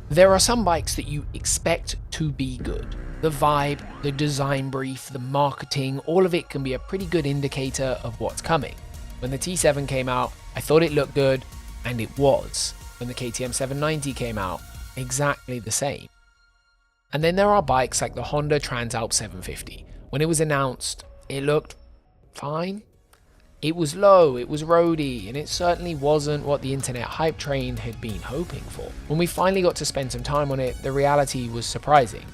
There are some bikes that you expect to be good. The vibe, the design brief, the marketing, all of it can be a pretty good indicator of what's coming. When the T7 came out, I thought it looked good, and it was. When the KTM 790 came out, exactly the same. And then there are bikes like the Honda Transalp 750. When it was announced, it looked fine. It was low, it was roady, and it certainly wasn't what the internet hype train had been hoping for. When we finally got to spend some time on it, the reality was surprising.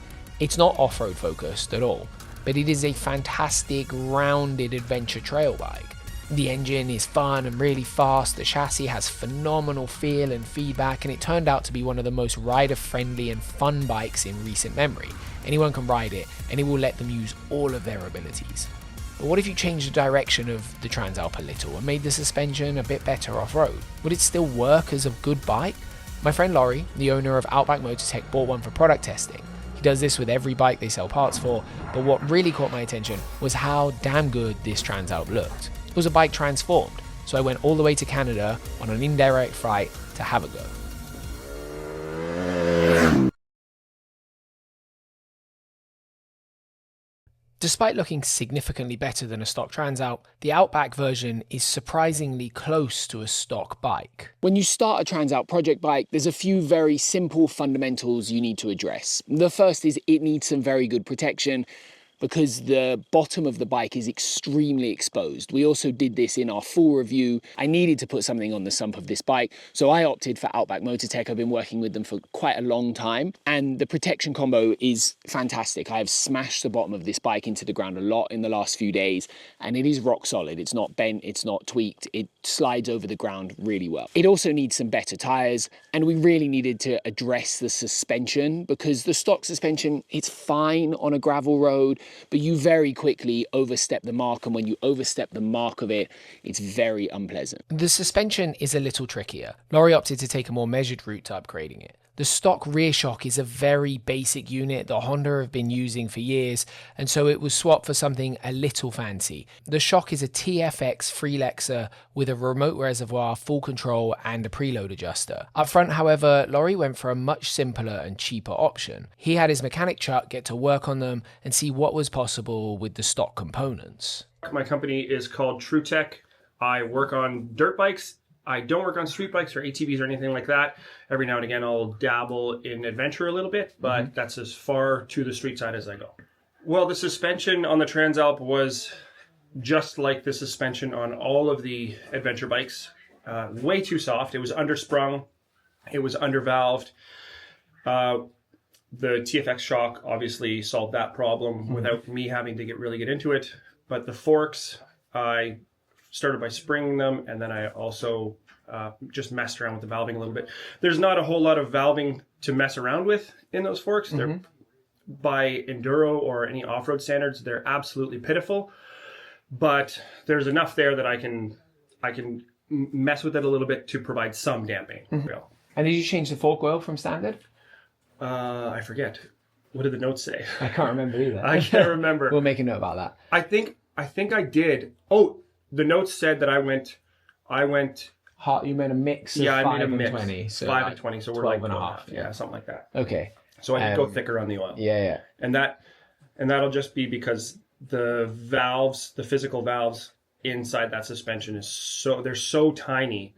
It's not off-road focused at all, but it is a fantastic, rounded adventure trail bike. The engine is fun and really fast, the chassis has phenomenal feel and feedback, and it turned out to be one of the most rider-friendly and fun bikes in recent memory. Anyone can ride it, and it will let them use all of their abilities. But what if you changed the direction of the Transalp a little and made the suspension a bit better off-road? Would it still work as a good bike? My friend Lorry, the owner of Outback Motortech, bought one for product testing. He does this with every bike they sell parts for, but what really caught my attention was how damn good this Transalp looked. It was a bike transformed, so I went all the way to Canada on an indirect flight to have a go. Despite looking significantly better than a stock Transalp, the Outback version is surprisingly close to a stock bike. When you start a Transalp project bike, there's a few very simple fundamentals you need to address. The first is it needs some very good protection, because the bottom of the bike is extremely exposed. We also did this in our full review. I needed to put something on the sump of this bike, so I opted for Outback Motortech. I've been working with them for quite a long time, and the protection combo is fantastic. I have smashed the bottom of this bike into the ground a lot in the last few days, and it is rock solid. It's not bent, it's not tweaked, it slides over the ground really well. It also needs some better tires, and we really needed to address the suspension, because the stock suspension, it's fine on a gravel road, but you very quickly overstep the mark, and when you overstep the mark of it, it's very unpleasant. The suspension is a little trickier. Lorry opted to take a more measured route to upgrading it. The stock rear shock is a very basic unit that Honda have been using for years, and so it was swapped for something a little fancy. The shock is a TFX Freelexer with a remote reservoir, full control, and a preload adjuster. Up front, however, Lorry went for a much simpler and cheaper option. He had his mechanic Chuck get to work on them and see what was possible with the stock components. My company is called TrueTech. I work on dirt bikes. I don't work on street bikes or ATVs or anything like that. Every now and again, I'll dabble in adventure a little bit, but that's as far to the street side as I go. Well, the suspension on the Transalp was just like the suspension on all of the adventure bikes. Way too soft. It was undersprung. It was undervalved. The TFX shock obviously solved that problem without me having to really get into it. But the forks, I started by springing them, and then I also just messed around with the valving a little bit. There's not a whole lot of valving to mess around with in those forks. They're, by enduro or any off-road standards, they're absolutely pitiful. But there's enough there that I can mess with it a little bit to provide some damping. And did you change the fork oil from standard? I forget. What did the notes say? I can't remember either. I can't remember. We'll make a note about that. I think I did. Oh, the notes said that I went. Hot, you made a mix of 5 and 20. So 5 and 20, so we're like 12.5. Yeah, something like that. Okay. So I did go thicker on the oil. Yeah. And that'll just be because the valves, the physical valves inside that suspension they're so tiny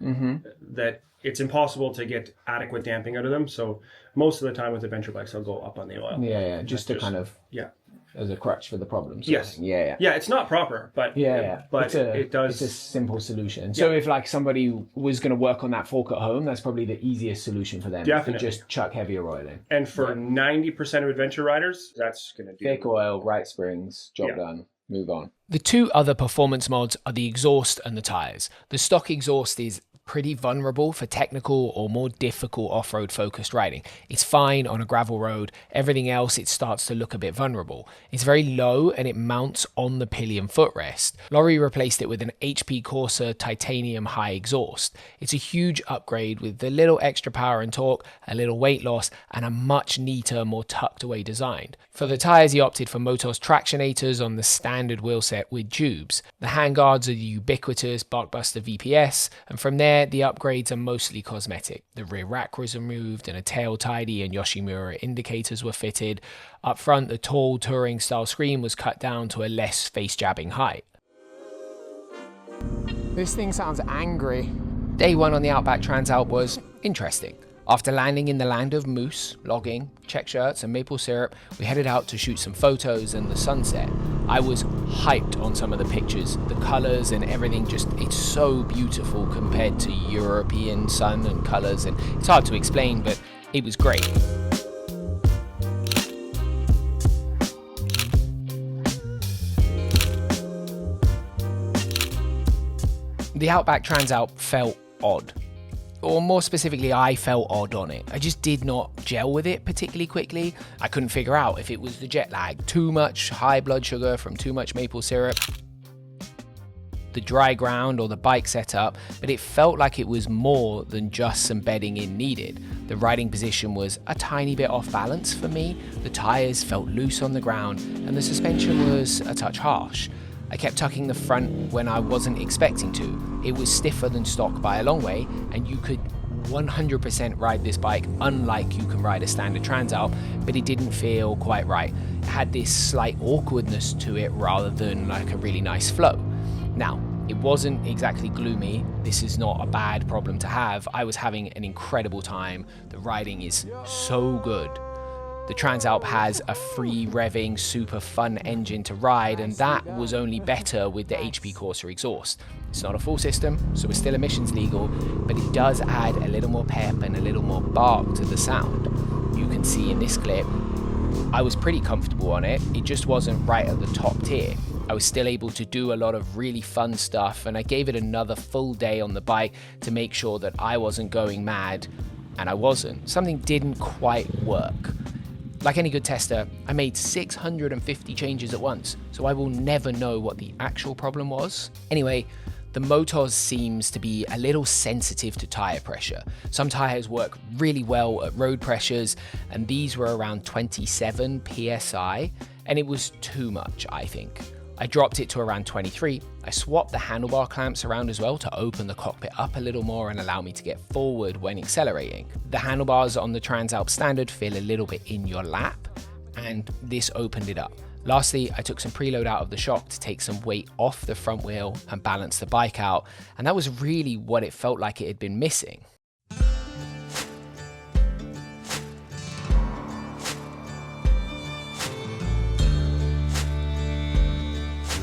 that it's impossible to get adequate damping out of them. So most of the time with adventure bikes, I'll go up on the oil. Yeah. Just to kind of as a crutch for the problems. Yes. Yeah. It's not proper, but but it does. It's a simple solution. So if like somebody was going to work on that fork at home, that's probably the easiest solution for them. Definitely. To just chuck heavier oil in. And for 90% of adventure riders, that's going to do thick oil, right springs, job done. Move on. The two other performance mods are the exhaust and the tires. The stock exhaust is pretty vulnerable for technical or more difficult off-road focused riding. It's fine on a gravel road. Everything else, it starts to look a bit vulnerable. It's very low and it mounts on the pillion footrest. Lorry replaced it with an HP Corsa titanium high exhaust. It's a huge upgrade with a little extra power and torque, a little weight loss, and a much neater, more tucked away design. For the tires, he opted for Motos Tractionators on the standard wheel set with tubes. The handguards are the ubiquitous Barkbuster VPS, and from there there, the upgrades are mostly cosmetic. The rear rack was removed and a tail tidy and Yoshimura indicators were fitted. Up front, the tall touring style screen was cut down to a less face-jabbing height. This thing sounds angry. Day one on the Outback Transalp was interesting. After landing in the land of moose, logging, check shirts and maple syrup, we headed out to shoot some photos and the sunset. I was hyped on some of the pictures. The colors and everything, it's so beautiful compared to European sun and colors, and it's hard to explain, but it was great. The Outback Transalp felt odd. Or more specifically, I felt odd on it. I just did not gel with it particularly quickly. I couldn't figure out if it was the jet lag, too much high blood sugar from too much maple syrup, the dry ground, or the bike setup, but it felt like it was more than just some bedding in needed. The riding position was a tiny bit off balance for me, the tyres felt loose on the ground, and the suspension was a touch harsh. I kept tucking the front when I wasn't expecting to. It was stiffer than stock by a long way, and you could 100% ride this bike unlike you can ride a standard Transalp, but it didn't feel quite right. It had this slight awkwardness to it rather than like a really nice flow. Now, it wasn't exactly gloomy. This is not a bad problem to have. I was having an incredible time. The riding is so good. The Transalp has a free revving, super fun engine to ride, and that was only better with the HP Corsa exhaust. It's not a full system, so it's still emissions legal, but it does add a little more pep and a little more bark to the sound. You can see in this clip, I was pretty comfortable on it. It just wasn't right at the top tier. I was still able to do a lot of really fun stuff, and I gave it another full day on the bike to make sure that I wasn't going mad, and I wasn't. Something didn't quite work. Like any good tester, I made 650 changes at once, so I will never know what the actual problem was. Anyway, the Motos seems to be a little sensitive to tire pressure. Some tires work really well at road pressures, and these were around 27 PSI, and it was too much, I think. I dropped it to around 23. I swapped the handlebar clamps around as well to open the cockpit up a little more and allow me to get forward when accelerating. The handlebars on the Transalp Standard feel a little bit in your lap, and this opened it up. Lastly, I took some preload out of the shock to take some weight off the front wheel and balance the bike out, and that was really what it felt like it had been missing.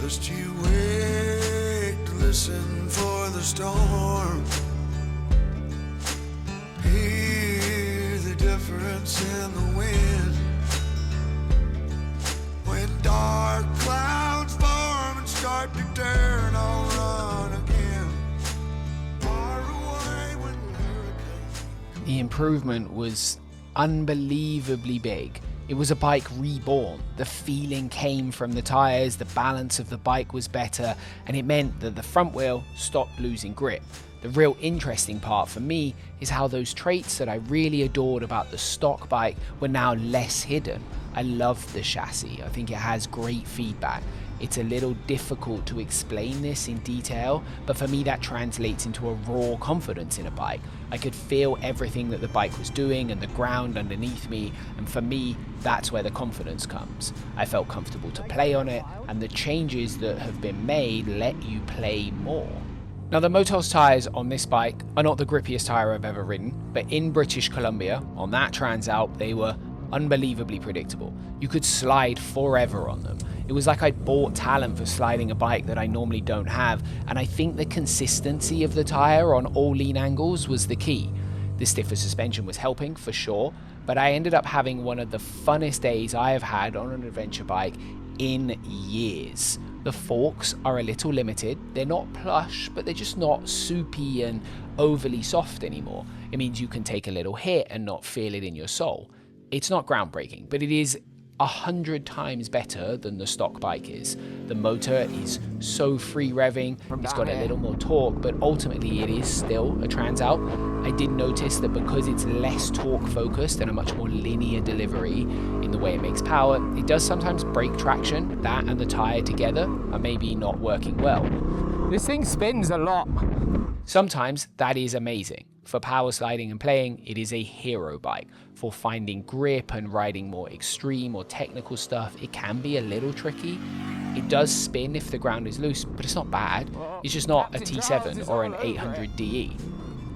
Just you wait to listen for the storm. Hear the difference in the wind. When dark clouds form and start to turn, I'll run again. Far away when hurricanes. The improvement was unbelievably big. It was a bike reborn. The feeling came from the tires, the balance of the bike was better, and it meant that the front wheel stopped losing grip. The real interesting part for me is how those traits that I really adored about the stock bike were now less hidden. I love the chassis. I think it has great feedback. It's a little difficult to explain this in detail, but for me that translates into a raw confidence in a bike. I could feel everything that the bike was doing and the ground underneath me, and for me, that's where the confidence comes. I felt comfortable to play on it, and the changes that have been made let you play more. Now the Motos tyres on this bike are not the grippiest tyre I've ever ridden, but in British Columbia, on that Transalp, they were unbelievably predictable. You could slide forever on them. It was like I'd bought talent for sliding a bike that I normally don't have, and I think the consistency of the tyre on all lean angles was the key. The stiffer suspension was helping, for sure, but I ended up having one of the funnest days I have had on an adventure bike in years. The forks are a little limited. They're not plush, but they're just not soupy and overly soft anymore. It means you can take a little hit and not feel it in your soul. It's not groundbreaking, but it is 100 times better than the stock bike is. The motor is so free revving, it's got a little more torque, but ultimately it is still a Transalp. I did notice that because it's less torque focused and a much more linear delivery in the way it makes power, it does sometimes break traction. That and the tyre together are maybe not working well. This thing spins a lot. Sometimes that is amazing. For power sliding and playing, it is a hero bike. For finding grip and riding more extreme or technical stuff, it can be a little tricky. It does spin if the ground is loose, but it's not bad. It's just not a T7 or an 800DE.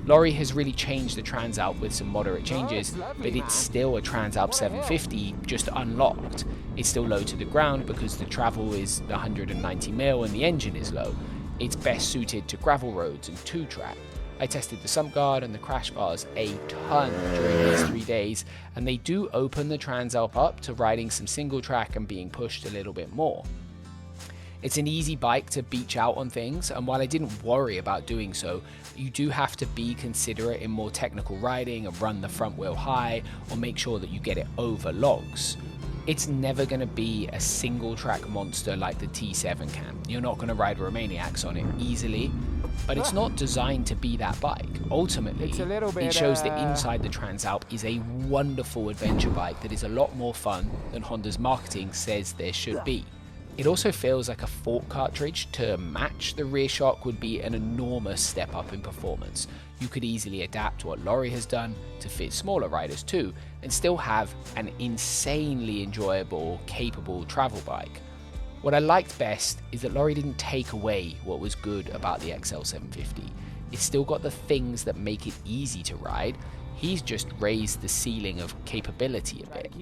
Lorry has really changed the Transalp with some moderate changes, but it's still a Transalp 750 just unlocked. It's still low to the ground because the travel is 190mm and the engine is low. It's best suited to gravel roads and 2-track. I tested the sump guard and the crash bars a ton during these 3 days, and they do open the Transalp up to riding some single track and being pushed a little bit more. It's an easy bike to beach out on things, and while I didn't worry about doing so, you do have to be considerate in more technical riding and run the front wheel high or make sure that you get it over logs. It's never going to be a single track monster like the T7 can. You're not going to ride Romaniacs on it easily, but it's not designed to be that bike. Ultimately, it shows that inside the Transalp is a wonderful adventure bike that is a lot more fun than Honda's marketing says there should be. It also feels like a fork cartridge. To match the rear shock would be an enormous step up in performance. You could easily adapt what Lorry has done to fit smaller riders too, and still have an insanely enjoyable, capable travel bike. What I liked best is that Lorry didn't take away what was good about the XL750. It's still got the things that make it easy to ride. He's just raised the ceiling of capability a bit.